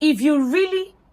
If you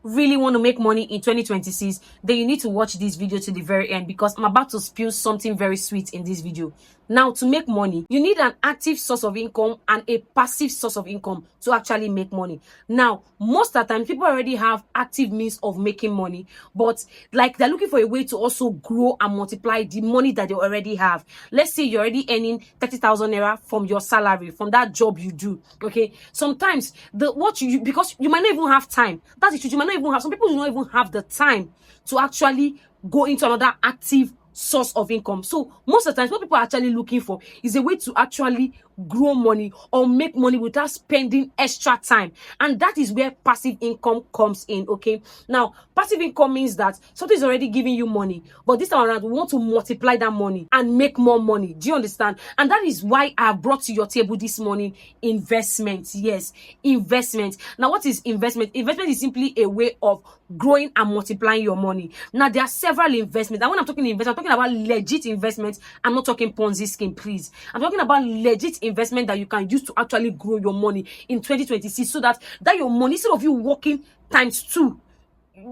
really want to make money in 2026, then you need to watch this video to the very end, because I'm about to spill something very sweet in this video. Now, to make money, you need an active source of income and a passive source of income to actually make money. Now, most of the time, people already have active means of making money, but like they're looking for a way to also grow and multiply the money that they already have. Let's say you're already earning 30,000 naira from your salary, from that job you do. Okay, sometimes because you might not even have time. That's the truth. You might not even have, some people do not even have the time to actually go into another active source of income. So most of the times, what people are actually looking for is a way to actually grow money or make money without spending extra time, and that is where passive income comes in. Okay, now passive income means that something is already giving you money, but this time around we want to multiply that money and make more money. Do you understand? And that is why I have brought to your table this morning investment. Yes, investment. Now, what is investment? Investment is simply a way of growing and multiplying your money. Now, there are several investments, and when I'm talking investment, I'm talking about legit investments. I'm not talking Ponzi scheme, please. I'm talking about legit investment that you can use to actually grow your money in 2026, so that your money, instead of you working times 2,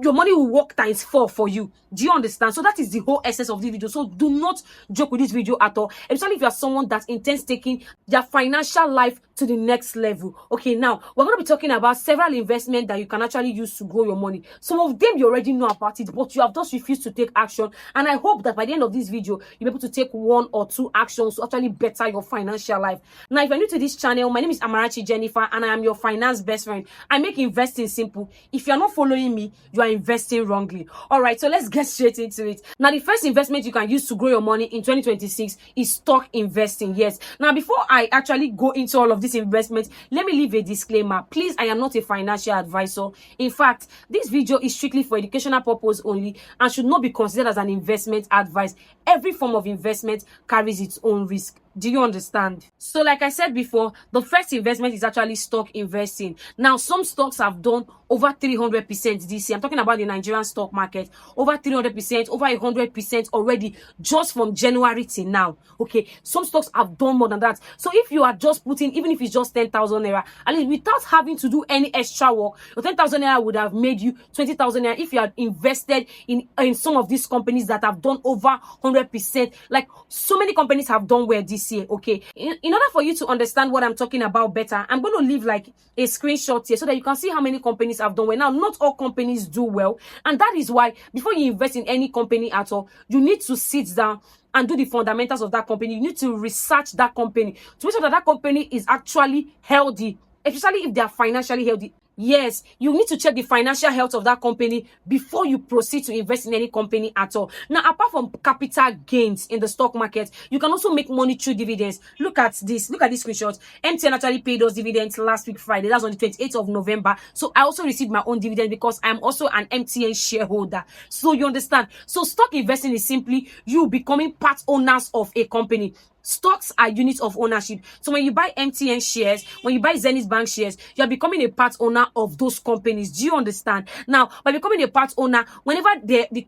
your money will work times 4 for you. Do you understand? So that is the whole essence of this video. So do not joke with this video at all, especially if you are someone that intends taking their financial life to the next level. Okay, now we're going to be talking about several investments that you can actually use to grow your money. Some of them you already know about it, but you have just refused to take action. And I hope that by the end of this video, you'll be able to take 1 or 2 actions to actually better your financial life. Now, if you're new to this channel, my name is Amarachi Jennifer, and I am your finance best friend. I make investing simple. If you're not following me, you are investing wrongly. All right, so let's get straight into it. Now, the first investment you can use to grow your money in 2026 is stock investing. Yes. Now, before I actually go into all of this investment, let me leave a disclaimer. Please, I am not a financial advisor. In fact, this video is strictly for educational purpose only and should not be considered as an investment advice. Every form of investment carries its own risk. Do you understand? So like I said before, the first investment is actually stock investing. Now, some stocks have done over 300% this year. I'm talking about the Nigerian stock market. Over 300%, over 100% already, just from January till now. Okay, some stocks have done more than that. So if you are just putting, even if it's just 10,000 naira, at least without having to do any extra work, your 10,000 naira would have made you 20,000 naira if you had invested in some of these companies that have done over 100%. Like, so many companies have done well this year. Okay, in order for you to understand what I'm talking about better, I'm going to leave like a screenshot here so that you can see how many companies have done well. Now, not all companies do well, and that is why before you invest in any company at all, you need to sit down and do the fundamentals of that company. You need to research that company to make sure that that company is actually healthy, especially if they are financially healthy. Yes, you need to check the financial health of that company before you proceed to invest in any company at all. Now, apart from capital gains in the stock market, you can also make money through dividends. Look at this. Look at this screenshot. MTN actually paid us dividends last week, Friday. That's on the 28th of November. So I also received my own dividend because I'm also an MTN shareholder. So you understand? So stock investing is simply you becoming part owners of a company. Stocks are units of ownership. So when you buy MTN shares, when you buy Zenith Bank shares, you are becoming a part owner of those companies. Do you understand? Now, by becoming a part owner, whenever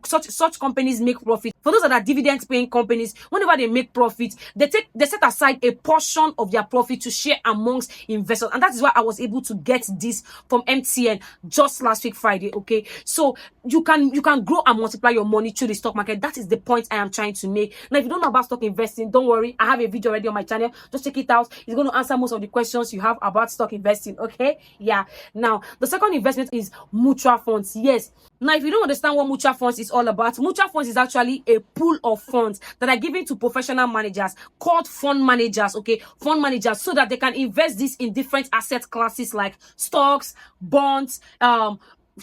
such companies make profit, for those that are dividend paying companies, whenever they make profit, they set aside a portion of their profit to share amongst investors. And that is why I was able to get this from MTN just last week, Friday. Okay, so you can grow and multiply your money through the stock market. That is the point I am trying to make. Now, if you don't know about stock investing, don't worry. I have a video already on my channel. Just check it out. It's going to answer most of the questions you have about stock investing. Okay, yeah. Now, the second investment is mutual funds. Yes. Now, if you don't understand what mutual funds is all about, mutual funds is actually a pool of funds that are given to professional managers called fund managers. Okay, fund managers, so that they can invest this in different asset classes like stocks, bonds,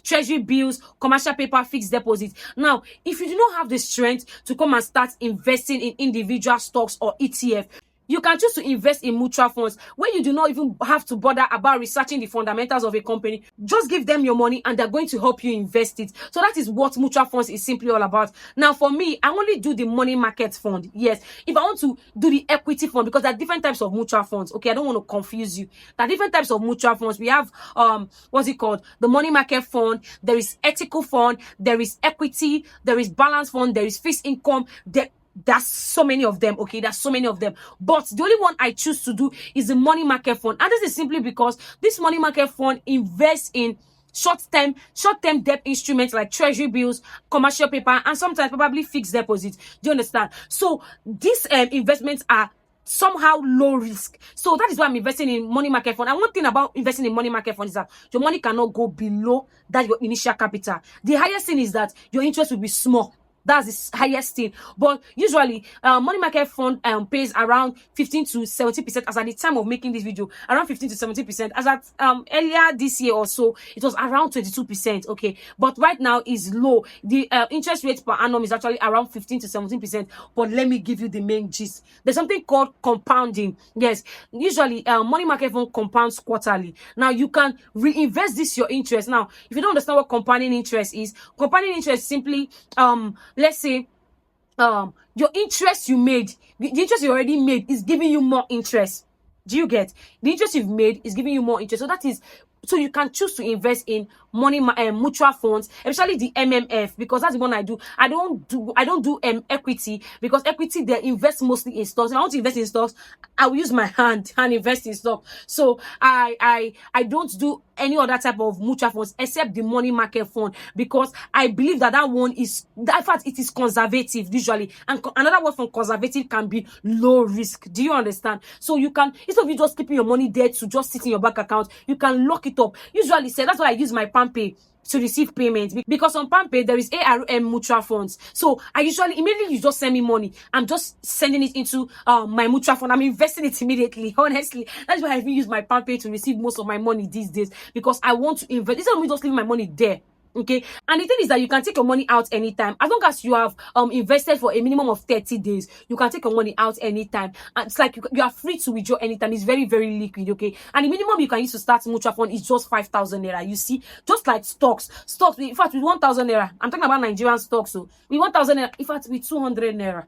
treasury bills, commercial paper, fixed deposits. Now, if you do not have the strength to come and start investing in individual stocks or ETF, you can choose to invest in mutual funds where you do not even have to bother about researching the fundamentals of a company. Just give them your money and they're going to help you invest it. So that is what mutual funds is simply all about. Now, for me, I only do the money market fund. Yes, if I want to do the equity fund, because there are different types of mutual funds. Okay, I don't want to confuse you. There are different types of mutual funds. We have what's it called? The money market fund. There is ethical fund. There is equity. There is balance fund. There is fixed income. There's so many of them. Okay, there's so many of them, but the only one I choose to do is the money market fund. And this is simply because this money market fund invests in short term debt instruments like treasury bills, commercial paper, and sometimes probably fixed deposits. Do you understand? So these investments are somehow low risk. So that is why I'm investing in money market fund. And one thing about investing in money market fund is that your money cannot go below that your initial capital. The highest thing is that your interest will be small. That's the highest thing. But usually, money market fund pays around 15 to 70%. As at the time of making this video, around 15 to 70%. As at earlier this year or so, it was around 22%. Okay, but right now is low. The interest rate per annum is actually around 15 to 17%. But let me give you the main gist. There's something called compounding. Yes, usually money market fund compounds quarterly. Now you can reinvest this your interest. Now, if you don't understand what compounding interest is, compounding interest simply let's say your interest you made, the interest you already made is giving you more interest. Do you get? The interest you've made is giving you more interest. So that is, so you can choose to invest in money mutual funds, especially the MMF, because that's the one I do. I don't do equity, because equity they invest mostly in stocks. If I want to invest in stocks, I will use my hand and invest in stock. So I don't do any other type of mutual funds except the money market fund, because I believe that that one is, in fact, it is conservative usually. And another word from conservative can be low risk. Do you understand? So you can, instead of you just keeping your money there to just sit in your bank account, you can lock it up. Usually, say that's why I use my PalmPay to receive payments, because on PalmPay there is ARM mutual funds. So I usually immediately, you just send me money, I'm just sending it into my mutual fund. I'm investing it immediately. Honestly, that's why I even use my PalmPay to receive most of my money these days, because I want to invest instead of me just leaving my money there. Okay, and the thing is that you can take your money out anytime, as long as you have invested for a minimum of 30 days. You can take your money out anytime, and it's like you are free to withdraw anytime. It's very, very liquid. Okay, and the minimum you can use to start mutual fund is just 5,000 naira. You see, just like stocks, in fact, with 1,000 naira, I'm talking about Nigerian stocks. So with 1,000 naira, in fact, with 200 naira,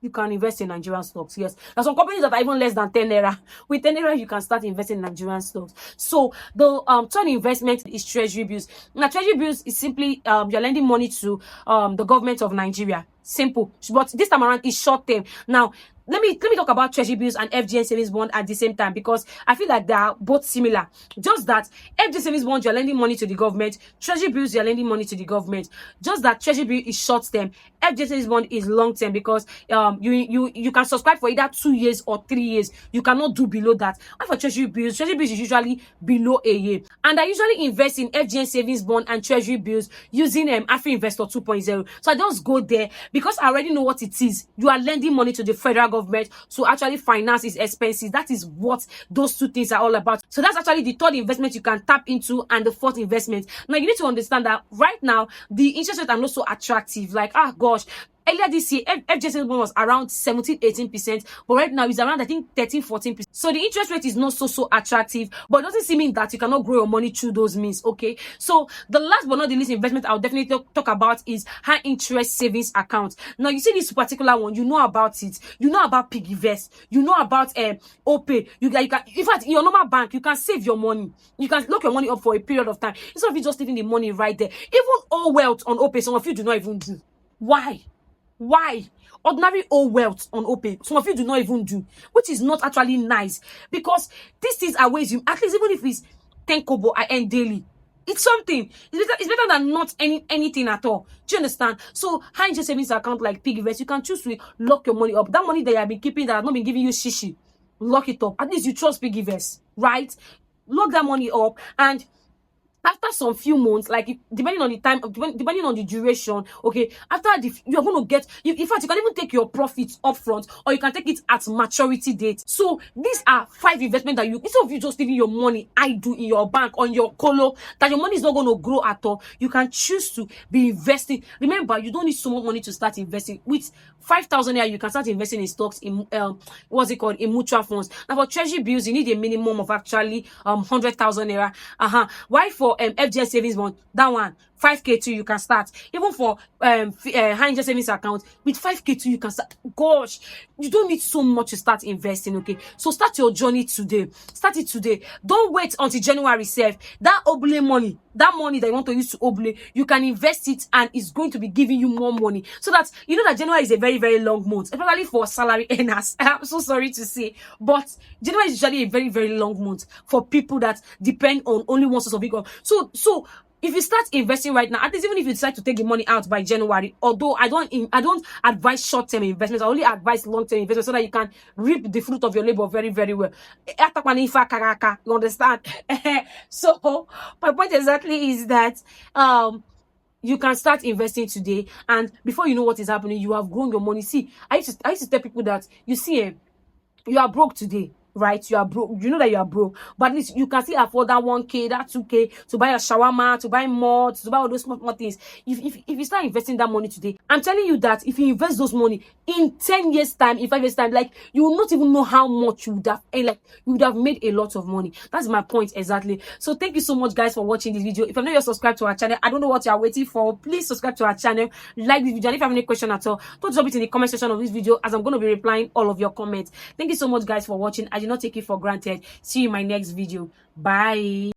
you can invest in Nigerian stocks. Yes, there's some companies that are even less than 10 naira. With 10 naira, you can start investing in Nigerian stocks. So the third investment is treasury bills. Now, treasury bills is simply you're lending money to the government of Nigeria. Simple, but this time around is short term. Now, let me talk about treasury bills and FGN savings bond at the same time, because I feel like they are both similar. Just that FGN savings bond, you're lending money to the government. Treasury bills, you're lending money to the government. Just that treasury bill is short term. FGN savings bond is long term, because you can subscribe for either 2 years or 3 years. You cannot do below that. And for treasury bills is usually below a year. And I usually invest in FGN savings bond and treasury bills using Afri Investor 2.0. So I just go there because I already know what it is. You are lending money to the federal government to actually finance its expenses. That is what those two things are all about. So that's actually the third investment you can tap into, and the fourth investment. Now you need to understand that right now the interest rates are not so attractive. Like, gosh, earlier this year, FGN was around 17-18%, but right now it's around, I think, 13-14%. So the interest rate is not so attractive, but it doesn't seem that you cannot grow your money through those means. Okay, so the last but not the least investment I'll definitely talk about is high interest savings account. Now you see this particular one, you know about it, you know about PiggyVest, you know about OPay. You can, in fact, in your normal bank, you can save your money. You can lock your money up for a period of time instead of you just leaving the money right there. Even all wealth on OPay, some of you do not even do. Why? Ordinary old wealth on OPay, some of you do not even do, which is not actually nice, because these things are ways you, at least even if it's 10 kobo I earn daily, it's something. It's better than not anything at all. Do you understand? So high interest savings account like PiggyVest, you can choose to lock your money up. That money that you have been keeping that has not been giving you shishi, lock it up. At least you trust PiggyVest, right? Lock that money up, and after some few months, like depending on the time, depending on the duration, okay, after you're going to get, in fact, you can even take your profits up front, or you can take it at maturity date. So these are 5 investments that you, instead of you just leaving your money idle in your bank, on your colo, that your money is not going to grow at all, you can choose to be investing. Remember, you don't need so much money to start investing. With 5,000 naira, you can start investing in stocks, in what's it called, in mutual funds. Now for treasury bills, you need a minimum of actually 100,000 naira. Why for FGN savings bond, that one 5k too, you can start. Even for high interest savings account, with 5k too, you can start. Gosh, you don't need so much to start investing, okay? So start your journey today. Start it today. Don't wait until January save. That oblate money, that money that you want to use to oblate, you can invest it and it's going to be giving you more money. So that you know that January is a very, very long month, especially for salary earners. I'm so sorry to say, but January is usually a very, very long month for people that depend on only one source of income. So if you start investing right now, at least even if you decide to take the money out by January, although I don't advise short-term investments, I only advise long-term investments so that you can reap the fruit of your labor very, very well. You understand? So my point exactly is that you can start investing today, and before you know what is happening, you have grown your money. See, I used to tell people that, you see, you are broke today, right? You are broke. You know that you are broke, but at least you can still afford that 1k, that 2k to buy a shawarma, to buy more, to buy all those small things. If you start investing that money today, I'm telling you that if you invest those money in 10 years time, in 5 years time, like, you will not even know how much you would have, and like, you would have made a lot of money. That's my point exactly. So thank you so much, guys, for watching this video. If you're not yet subscribed to our channel, I don't know what you are waiting for. Please subscribe to our channel, like this video, and if you have any question at all, don't drop it in the comment section of this video, as I'm going to be replying all of your comments. Thank you so much, guys, for watching. I do not take it for granted. See you in my next video. Bye.